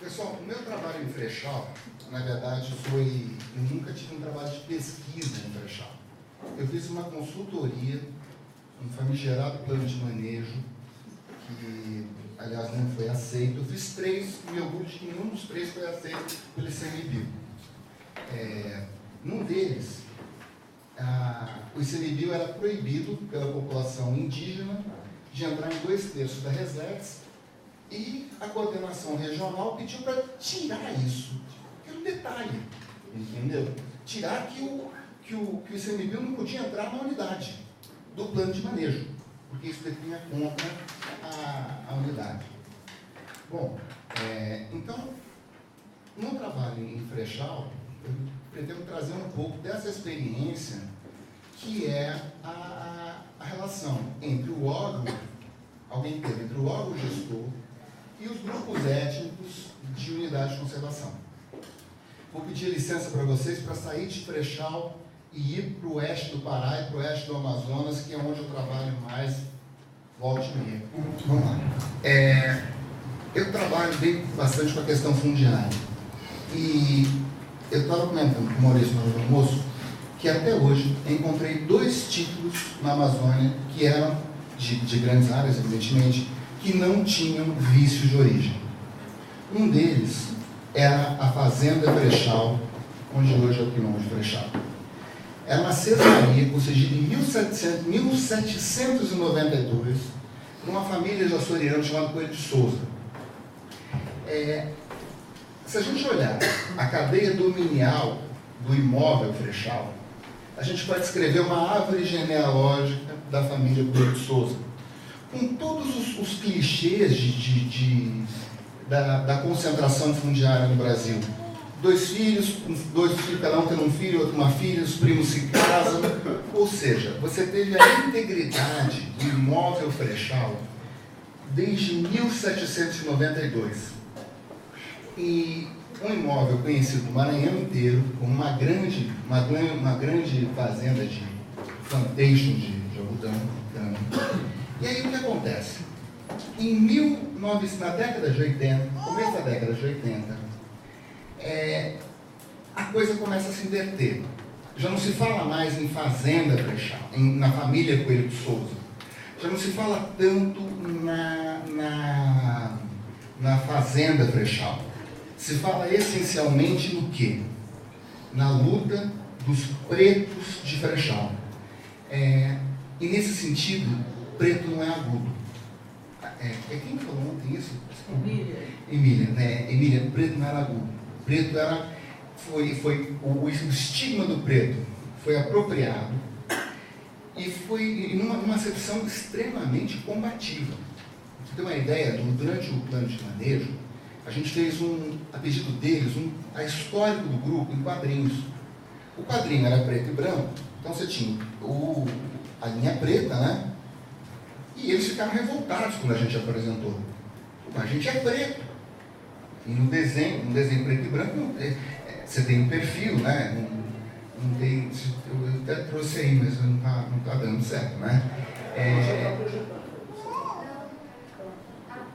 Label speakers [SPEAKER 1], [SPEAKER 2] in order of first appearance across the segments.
[SPEAKER 1] Pessoal, o meu trabalho em Frechal, na verdade, eu nunca tive um trabalho de pesquisa em Frechal. Eu fiz uma consultoria, um famigerado plano de manejo, que, aliás, não foi aceito. Eu fiz 3, e meu orgulho de que nenhum dos 3 foi aceito pelo ICMBio. Num deles, o ICMBio era proibido pela população indígena de entrar em 2/3 da Resex, e a coordenação regional pediu para tirar isso. Era um detalhe, entendeu? Tirar que o ICMBio não podia entrar na unidade do plano de manejo, porque isso definha contra a unidade. Bom, então, no trabalho em Frechal, eu pretendo trazer um pouco dessa experiência, que é a relação entre o órgão, entre o órgão gestor e os grupos étnicos de unidade de conservação. Vou pedir licença para vocês para sair de Frechal e ir para o oeste do Pará e para o oeste do Amazonas, que é onde eu trabalho mais, volte e meia. Vamos lá. Eu trabalho bastante com a questão fundiária. E eu estava comentando com o Maurício no almoço que até hoje encontrei 2 títulos na Amazônia que eram de grandes áreas, evidentemente, que não tinham vício de origem. Um deles era a Fazenda Frechal, onde hoje é o quilombo de Frechal. Era uma cesaria concedida em 1792 por uma família de açorianos chamada Coelho de Souza. Se a gente olhar a cadeia dominial do imóvel Frechal, a gente pode escrever uma árvore genealógica da família Coelho de Souza, com todos os clichês da concentração fundiária no Brasil. 2 filhos, cada um tendo um filho, outro uma filha, os primos se casam. Ou seja, você teve a integridade do imóvel Frechal desde 1792. E um imóvel conhecido no Maranhão inteiro como uma grande fazenda de plantation de algodão. E aí o que acontece? Na década de 80, começo da década de 80, a coisa começa a se inverter. Já não se fala mais em fazenda Frechal, na família Coelho de Souza. Já não se fala tanto na fazenda Frechal. Se fala essencialmente no quê? Na luta dos pretos de Frechal. E nesse sentido, preto não é agudo. Quem falou ontem isso? Emília, preto não era agudo. Preto o estigma do preto foi apropriado e foi numa acepção extremamente combativa. Pra você ter uma ideia, durante o plano de manejo, a gente fez a pedido deles, a histórico do grupo em quadrinhos. O quadrinho era preto e branco, então você tinha a linha preta, né? E eles ficaram revoltados quando a gente apresentou. A gente é preto. E no desenho preto e branco, você tem um perfil, né? Não tem, eu até trouxe aí, mas não tá dando certo, né?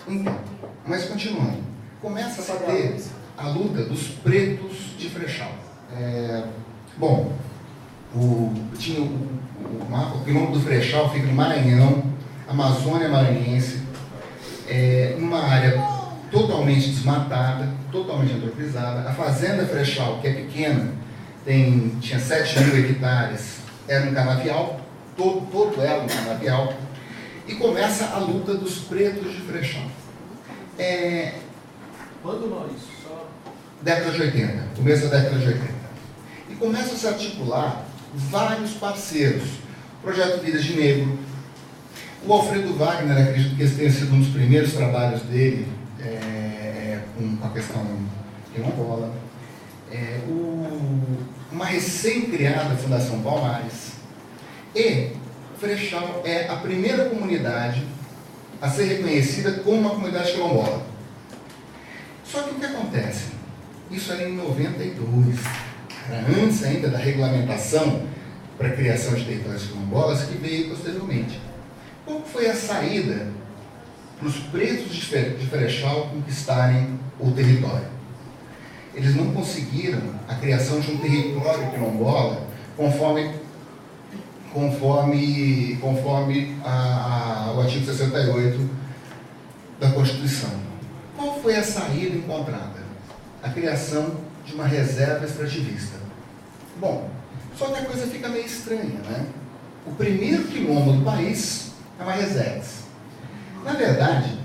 [SPEAKER 1] Então, mas continuando. Começa a ter a luta dos pretos de Frechal. Bom, o quilombo do Frechal fica no Maranhão, Amazônia Maranhense, numa área totalmente desmatada, totalmente antropizada. A fazenda Frechal, que é pequena, tinha 7.000 hectares, era um canavial, todo era um canavial, e começa a luta dos pretos de Frechal.
[SPEAKER 2] Quando nós?
[SPEAKER 1] Década de 80, começo da década de 80. E começam a se articular vários parceiros. Projeto Vidas de Negro. O Alfredo Wagner, acredito que esse tenha sido um dos primeiros trabalhos dele com a questão quilombola. Uma recém-criada Fundação Palmares. E Frechal é a primeira comunidade a ser reconhecida como uma comunidade quilombola. Só que o que acontece? Isso era em 92, era antes ainda da regulamentação para a criação de territórios quilombolas, que veio posteriormente. Qual foi a saída para os pretos de Ferechal conquistarem o território. Eles não conseguiram a criação de um território quilombola conforme o artigo 68 da Constituição. Qual foi a saída encontrada? A criação de uma reserva extrativista. Bom, só que a coisa fica meio estranha, né? O primeiro quilombo do país é uma resex. Na verdade,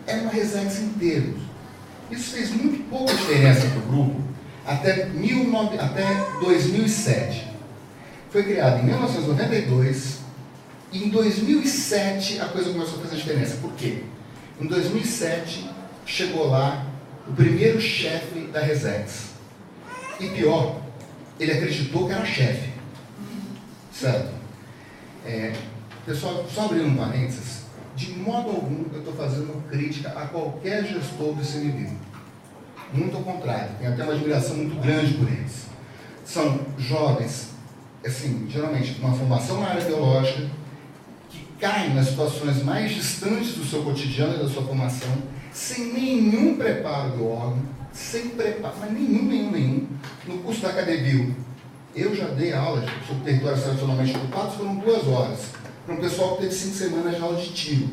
[SPEAKER 1] é uma resex inteiro. Isso fez muito pouca diferença para o grupo até 2007. Foi criado em 1992 e em 2007 a coisa começou a fazer diferença. Por quê? Em 2007 chegou lá o primeiro chefe da resex. E pior, ele acreditou que era chefe. Certo? Pessoal, só abrindo um parênteses, de modo algum eu estou fazendo crítica a qualquer gestor do ICMBio. Muito ao contrário, tenho até uma admiração muito grande por eles. São jovens, assim, geralmente com uma formação na área biológica, que caem nas situações mais distantes do seu cotidiano e da sua formação, sem nenhum preparo do órgão, sem preparo, mas nenhum, no curso da Acadebio. Eu já dei aulas sobre territórios tradicionalmente ocupados, foram 2 horas, para um pessoal que teve 5 semanas de aula de tiro.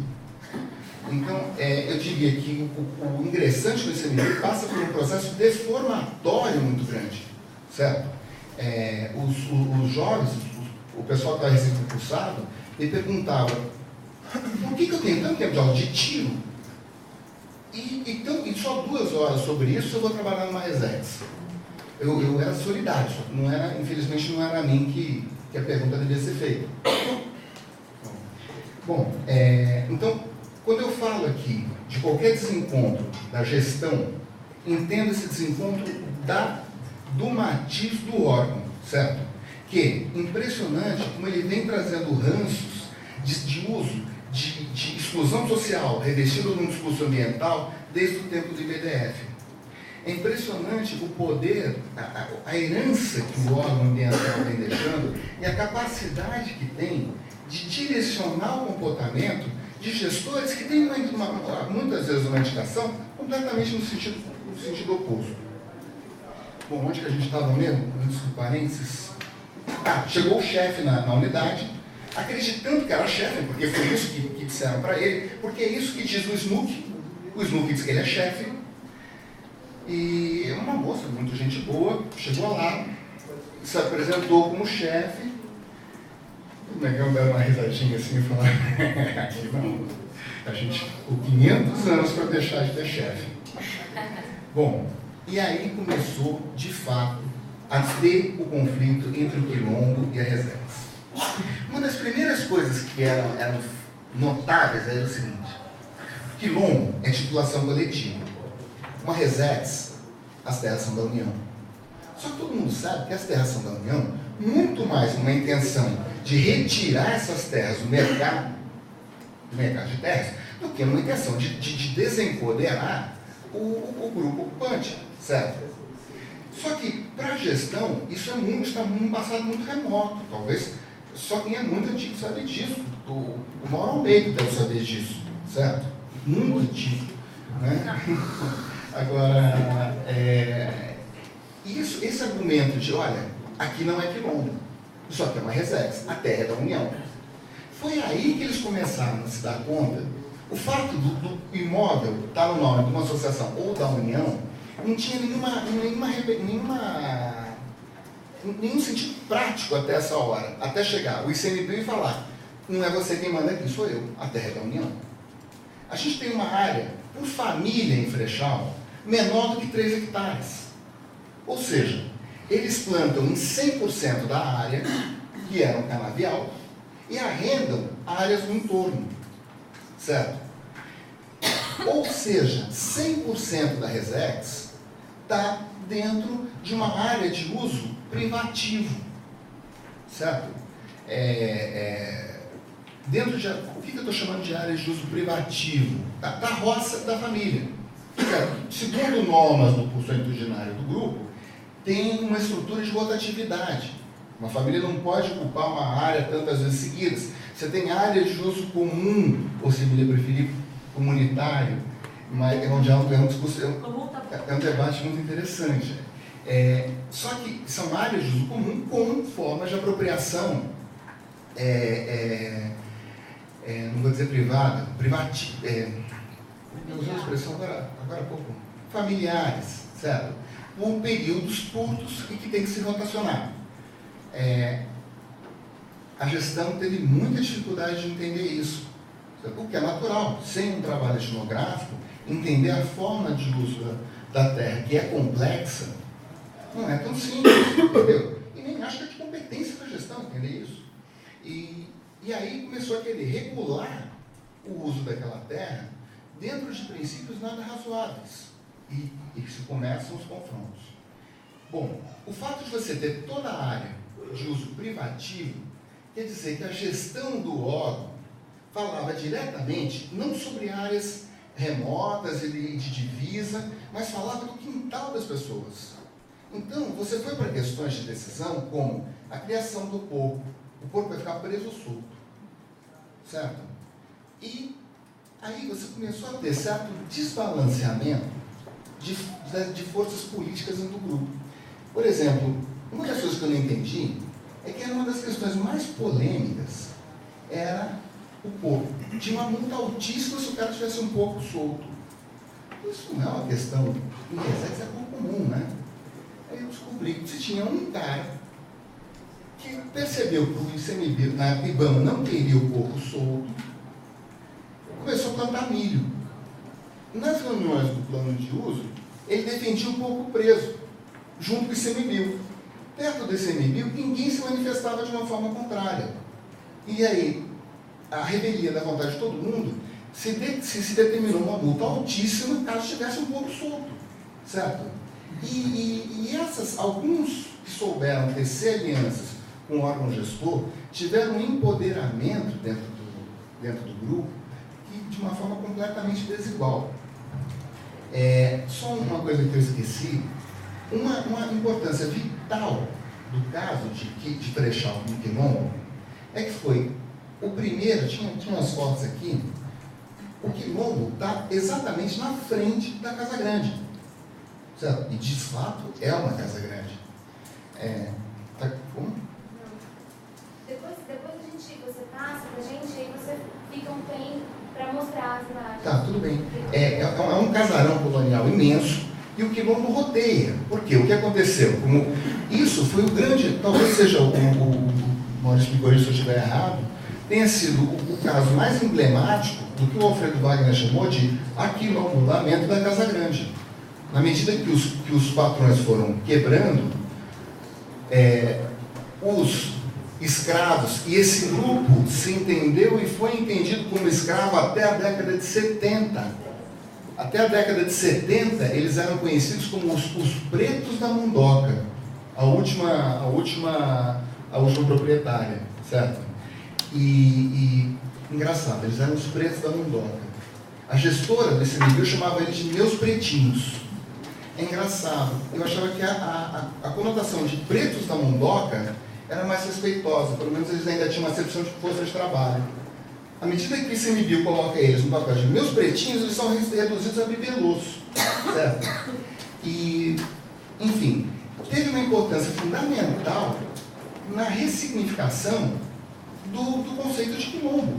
[SPEAKER 1] Então, eu diria que o ingressante no ICMBio passa por um processo deformatório muito grande, certo? Os jovens, o pessoal que está recém-concursado, ele perguntava, por que eu tenho tanto tempo de aula de tiro? E só 2 horas sobre isso eu vou trabalhar numa resex. Eu era solidário, só que infelizmente não era a mim que a pergunta devia ser feita. Bom, então, quando eu falo aqui de qualquer desencontro da gestão, entendo esse desencontro do matiz do órgão, certo? Que, impressionante como ele vem trazendo ranços de uso, de exclusão social, revestido num discurso ambiental, desde o tempo do IBDF. É impressionante o poder, a herança que o órgão ambiental vem deixando e a capacidade que tem de direcionar o comportamento de gestores que têm muitas vezes uma indicação completamente no sentido oposto. Bom, onde que a gente estava mesmo? Antes do parênteses. Chegou o chefe na unidade, acreditando que era chefe, porque foi isso que disseram para ele, porque é isso que diz o SNUC. O SNUC diz que ele é chefe. E uma moça, muito gente boa, chegou lá, se apresentou como chefe. O negão deu uma risadinha assim e falou, aqui não, a gente ficou 500 anos para deixar de ter chefe. Bom, e aí começou, de fato, a ter o conflito entre o quilombo e a resex. Uma das primeiras coisas que eram notáveis era o seguinte: o quilombo é titulação coletiva. Uma resex, as terras são da União. Só que todo mundo sabe que as terras são da União muito mais uma intenção de retirar essas terras do mercado de terras, do que uma intenção de desempoderar o grupo ocupante, certo? Só que, para a gestão, isso está num passado muito remoto, talvez só quem é muito antigo sabe disso. O Mauro Almeida deve saber disso, certo? Muito antigo, né? Agora, esse argumento de, olha, aqui não é quilombo, isso aqui é uma resex, a terra é da União. Foi aí que eles começaram a se dar conta. O fato do imóvel estar no nome de uma associação ou da União não tinha nenhum sentido prático até essa hora, até chegar o ICMBio e falar, não é você quem manda aqui, sou eu, a terra é da União. A gente tem uma área, por família em Ferechal, menor do que 3 hectares. Ou seja, eles plantam em 100% da área, que era um canavial, e arrendam áreas no entorno, certo? Ou seja, 100% da resex está dentro de uma área de uso privativo, certo? Dentro de, o que eu estou chamando de área de uso privativo? Da roça da família. Segundo normas do curso ordinário do grupo, tem uma estrutura de rotatividade. Uma família não pode ocupar uma área tantas vezes seguidas. Você tem áreas de uso comum, ou se me preferir, comunitário, mas é um debate muito interessante. Só que são áreas de uso comum com formas de apropriação, não vou dizer privada, eu usei a expressão agora há pouco, familiares, certo? Por períodos curtos e que tem que se rotacionar. A gestão teve muita dificuldade de entender isso, o que é natural. Sem um trabalho etnográfico, entender a forma de uso da terra, que é complexa, não é tão simples, entendeu? E nem acho que é de competência da gestão entender isso. E aí começou a querer regular o uso daquela terra dentro de princípios nada razoáveis. E se começam os confrontos. Bom, o fato de você ter toda a área de uso privativo quer dizer que a gestão do órgão falava diretamente, não sobre áreas remotas e de divisa, mas falava do quintal das pessoas. Então, você foi para questões de decisão como a criação do porco. O porco vai ficar preso ou solto, certo? E aí você começou a ter certo desbalanceamento de forças políticas dentro do grupo. Por exemplo, uma das coisas que eu não entendi é que uma das questões mais polêmicas era o porco. Tinha uma multa altíssima se o cara tivesse um porco solto. Isso não é uma questão, em Resex é pouco comum, né? Aí eu descobri que se tinha um cara que percebeu que o ICMBio, na IBAMA, não queria o porco solto, começou a plantar milho. Nas reuniões do plano de uso, ele defendia o porco preso, junto com o ICMBio. Perto do ICMBio, ninguém se manifestava de uma forma contrária. E aí, a revelia da vontade de todo mundo, se determinou uma multa altíssima caso tivesse um porco solto, certo? E alguns que souberam tecer alianças com o órgão gestor, tiveram um empoderamento dentro do grupo, que, de uma forma completamente desigual. Só uma coisa que eu esqueci, uma importância vital do caso de Frechal no Quilombo, é que foi o primeiro, tinha umas fotos aqui, o Quilombo está exatamente na frente da Casa Grande, certo? E de fato é uma Casa Grande. Como?
[SPEAKER 2] Depois você passa pra gente, aí você fica um tempo para mostrar as imagens.
[SPEAKER 1] Tá, tudo bem. É um casarão colonial imenso e o Quilombo rodeia. Por quê? O que aconteceu? Isso foi o grande, talvez seja o Maurício me corrija se eu estiver errado, tenha sido o caso mais emblemático do que o Alfredo Wagner chamou de aquilombolamento da Casa Grande. Na medida que os patrões foram quebrando, os escravos, e esse grupo se entendeu e foi entendido como escravo até a década de 70. Até a década de 70, eles eram conhecidos como os pretos da Mundoca, a última proprietária, certo? E engraçado, eles eram os pretos da Mundoca. A gestora desse nível chamava eles de meus pretinhos. É engraçado, eu achava que a conotação de pretos da Mundoca era mais respeitosa, pelo menos eles ainda tinham uma acepção de força de trabalho. À medida que o ICMBio coloca eles no papel de meus pretinhos, eles são reduzidos a bibelôs, certo? E, enfim, teve uma importância fundamental na ressignificação do conceito de quilombo,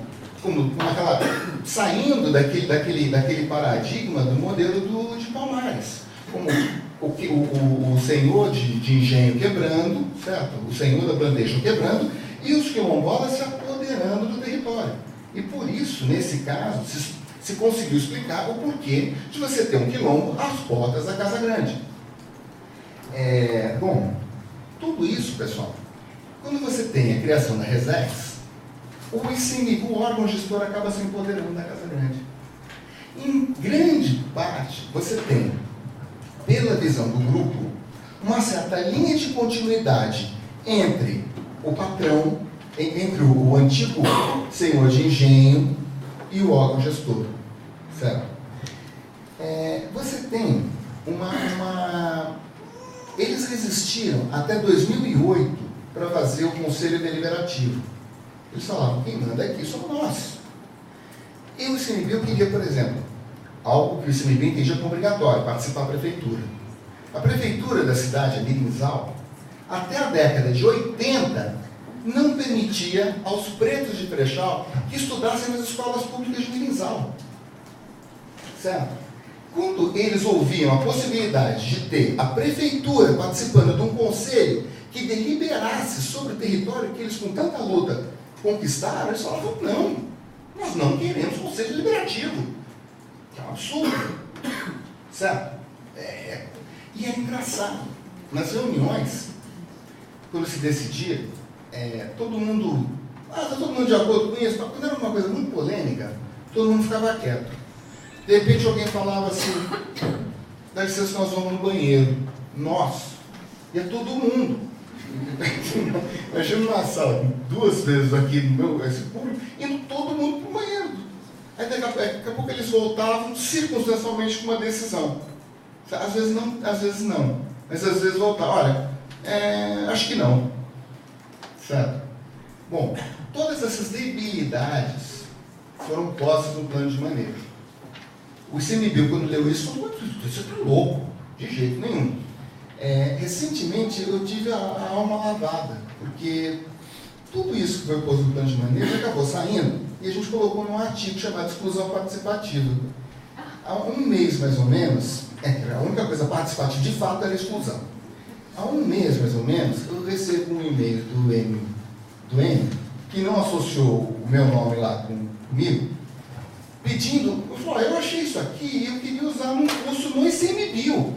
[SPEAKER 1] saindo daquele paradigma do modelo de Palmares, como o senhor de engenho quebrando, certo? O senhor da plantation quebrando e os quilombolas se apoderando do território. E por isso, nesse caso, se conseguiu explicar o porquê de você ter um quilombo às portas da Casa Grande. Bom, tudo isso, pessoal, quando você tem a criação da Resex, o órgão gestor acaba se empoderando da Casa Grande. Em grande parte, você tem, pela visão do grupo, uma certa linha de continuidade entre o patrão, entre o antigo senhor de engenho e o órgão gestor, certo? Você tem eles resistiram até 2008 para fazer o conselho deliberativo. Eles falavam, quem manda aqui somos nós. E o ICMBio queria, por exemplo, algo que o ICMBio entendia como obrigatório, participar da prefeitura. A prefeitura da cidade, a Mirinzal, até a década de 80, não permitia aos pretos de Frechal que estudassem nas escolas públicas de Mirinzal. Certo? Quando eles ouviam a possibilidade de ter a prefeitura participando de um conselho que deliberasse sobre o território que eles com tanta luta conquistaram, eles falavam, não, nós não queremos conselho deliberativo. Que é um absurdo. Certo? E é engraçado. Nas reuniões, quando se decidia, todo mundo está todo mundo de acordo com isso, mas quando era uma coisa muito polêmica, todo mundo ficava quieto. De repente alguém falava assim, dá licença, nós vamos no banheiro. Nós. E é todo mundo. Imagina uma sala, 2 vezes aqui no meu, esse público, indo todo mundo para o banheiro. Aí daqui a pouco eles voltavam circunstancialmente com uma decisão. Às vezes não. Mas às vezes voltavam. Olha, acho que não. Certo? Bom, todas essas debilidades foram postas no plano de manejo. O ICMBio, quando leu isso, falou, você está louco, de jeito nenhum. Recentemente eu tive a alma lavada, porque tudo isso que foi posto no plano de manejo acabou saindo e a gente colocou num artigo chamado exclusão participativa. Há um mês, mais ou menos, a única coisa participativa de fato era a exclusão. Há um mês, mais ou menos, eu recebo um e-mail do M, que não associou o meu nome lá comigo, pedindo, eu achei isso aqui e eu queria usar num curso no ICMBio.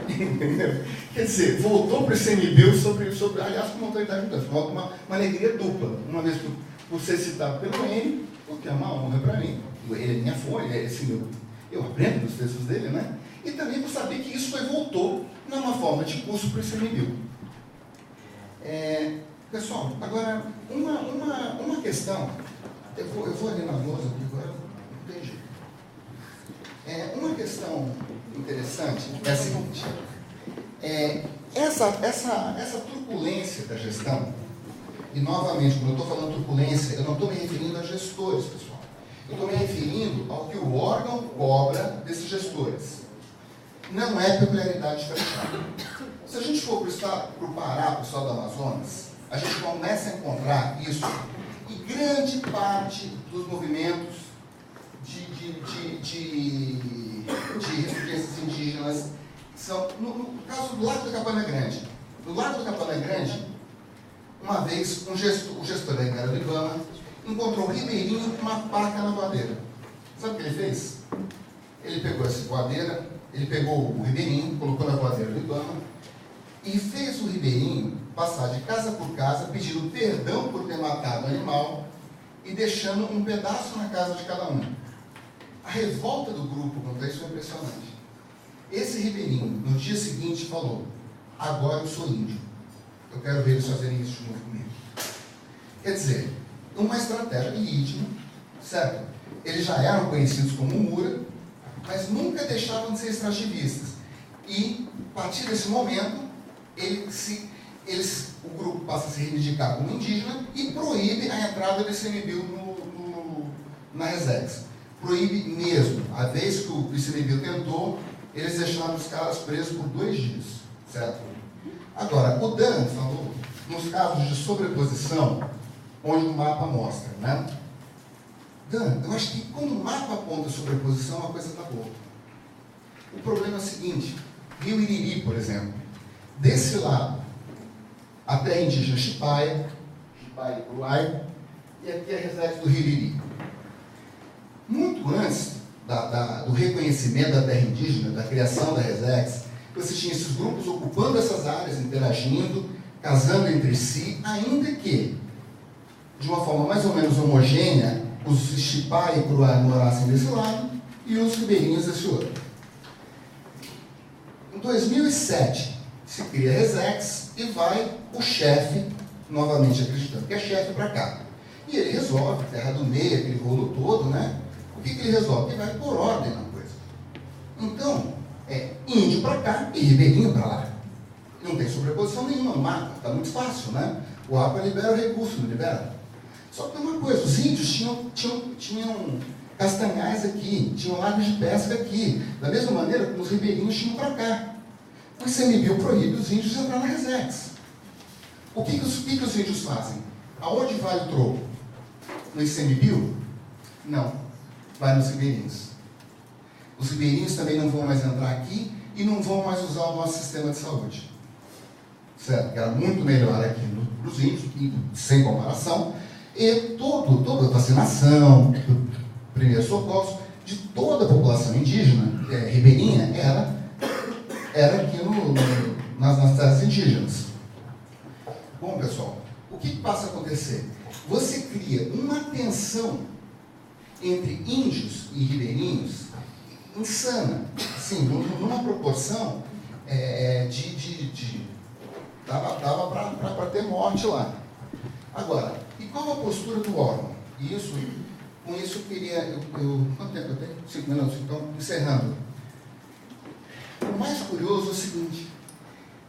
[SPEAKER 1] Entendeu? Quer dizer, voltou para o ICMBio sobre aliás, com uma autoridade de mudança, uma alegria dupla. Uma vez por ser citado pelo N, porque é uma honra para mim. Ele é minha fonte, eu aprendo dos textos dele, né? E também por saber que isso voltou numa forma de curso para o ICMBio. Pessoal, agora, uma questão, eu vou ali na lousa, porque agora não tem jeito. Uma questão interessante é a seguinte, essa turbulência da gestão, e novamente, quando eu estou falando turbulência, eu não estou me referindo a gestores, pessoal. Eu estou me referindo ao que o órgão cobra desses gestores. Não é peculiaridade de Frechal. Se a gente for para o Pará, para o estado do Amazonas, a gente começa a encontrar isso, e grande parte dos movimentos de resistências indígenas são, no caso do Lago da Capana Grande. No Lago da Capana Grande, uma vez, o gestor da Igara do Ibama encontrou um ribeirinho com uma paca na voadeira. Sabe o que ele fez? Ele pegou essa voadeira, ele pegou o ribeirinho, colocou na voadeira do Ibama e fez o ribeirinho passar de casa por casa, pedindo perdão por ter matado o animal e deixando um pedaço na casa de cada um. A revolta do grupo contra isso foi impressionante. Esse ribeirinho, no dia seguinte, falou, agora eu sou índio. Eu quero ver eles fazerem isso de novo comigo. Quer dizer, uma estratégia legítima, certo? Eles já eram conhecidos como Mura, mas nunca deixavam de ser extrativistas. E, a partir desse momento, o grupo passa a se reivindicar como indígena e proíbe a entrada do ICMBio na Resex. Proíbe mesmo. A vez que o ICMBio tentou, eles deixaram os caras presos por 2 dias. Certo? Agora, o Dan falou, nos casos de sobreposição, onde o mapa mostra, né? Dan, eu acho que quando o mapa aponta sobreposição, a coisa está boa. O problema é o seguinte, Rio Iriri, por exemplo, desse lado, a terra indígena Chipaia e Uruai, e aqui a Resex do Rio Iriri. Muito antes do reconhecimento da terra indígena, da criação da Resex, você tinha esses grupos ocupando essas áreas, interagindo, casando entre si, ainda que, de uma forma mais ou menos homogênea, os Chipaia e Uruai morassem desse lado e os ribeirinhos desse outro. Em 2007, se cria a Resex e vai o chefe, novamente acreditando que é chefe, para cá. E ele resolve, terra do meio, aquele rolo todo, né? O que ele resolve? Ele vai por ordem na coisa. Então, índio para cá e ribeirinho para lá. Não tem sobreposição nenhuma no mapa, está muito fácil, né? O APA libera o recurso, não libera? Só que tem uma coisa, os índios tinham castanhais aqui, tinham lagos de pesca aqui, da mesma maneira como os ribeirinhos tinham para cá. O ICMBio proíbe os índios de entrar na Resex. O que os índios fazem? Aonde vai o troco? No ICMBio? Não. Vai nos ribeirinhos. Os ribeirinhos também não vão mais entrar aqui e não vão mais usar o nosso sistema de saúde. Certo? Que era muito melhor aqui nos índios, sem comparação. E toda a vacinação, primeiros socorros, de toda a população indígena, ribeirinha, era aqui nas terras indígenas. Bom, pessoal, o que passa a acontecer? Você cria uma tensão entre índios e ribeirinhos insana, assim, numa proporção dava para ter morte lá. Agora, e qual a postura do órgão? E com isso eu queria... Quanto tempo eu tenho? 5 minutos, então, encerrando. O mais curioso é o seguinte,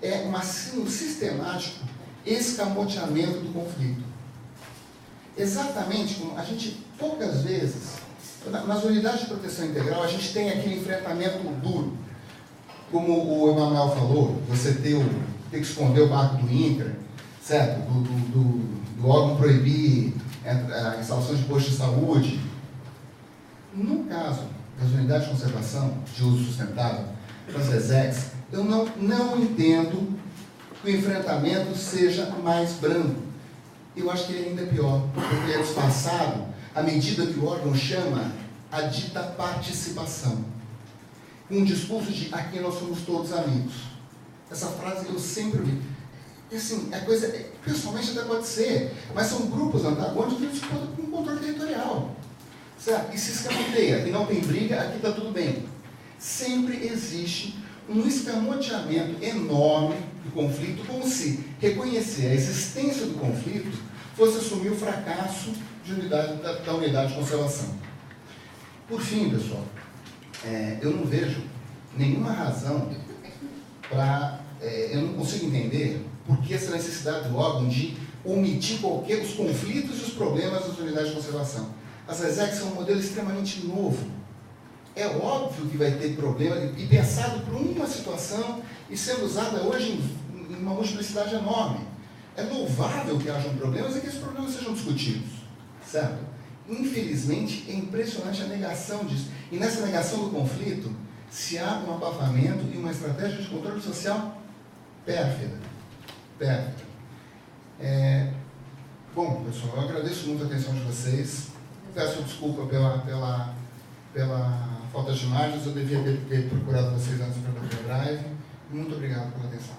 [SPEAKER 1] é um sistemático escamoteamento do conflito. Exatamente como a gente, poucas vezes, nas unidades de proteção integral, a gente tem aquele enfrentamento duro. Como o Emanuel falou, você ter que esconder o barco do INCRA, certo? Do órgão proibir a instalação de postos de saúde. No caso das unidades de conservação de uso sustentável, das Resex, eu não entendo que o enfrentamento seja mais brando. Eu acho que ele ainda é pior, porque ele é disfarçado à medida que o órgão chama a dita participação. Com um discurso de aqui nós somos todos amigos. Essa frase eu sempre ouvi. E assim, a coisa, pessoalmente até pode ser, mas são grupos antagônicos que disputam com o controle territorial. Certo? E se escamoteia, e não tem briga, aqui está tudo bem. Sempre existe um escamoteamento enorme do conflito, como se reconhecer a existência do conflito fosse assumir o fracasso da unidade de conservação. Por fim, pessoal, eu não vejo nenhuma razão para... eu não consigo entender por que essa necessidade do órgão de omitir os conflitos e os problemas das unidades de conservação. As Resex são um modelo extremamente novo. É óbvio que vai ter problema, e pensado por uma situação e sendo usada hoje em uma multiplicidade enorme. É louvável que hajam problemas e que esses problemas sejam discutidos. Certo? Infelizmente, é impressionante a negação disso. E nessa negação do conflito, se há um abafamento e uma estratégia de controle social pérfida. Bom, pessoal, eu agradeço muito a atenção de vocês. Peço desculpa pela falta de imagens, eu devia ter procurado vocês antes para o Drive. Muito obrigado pela atenção.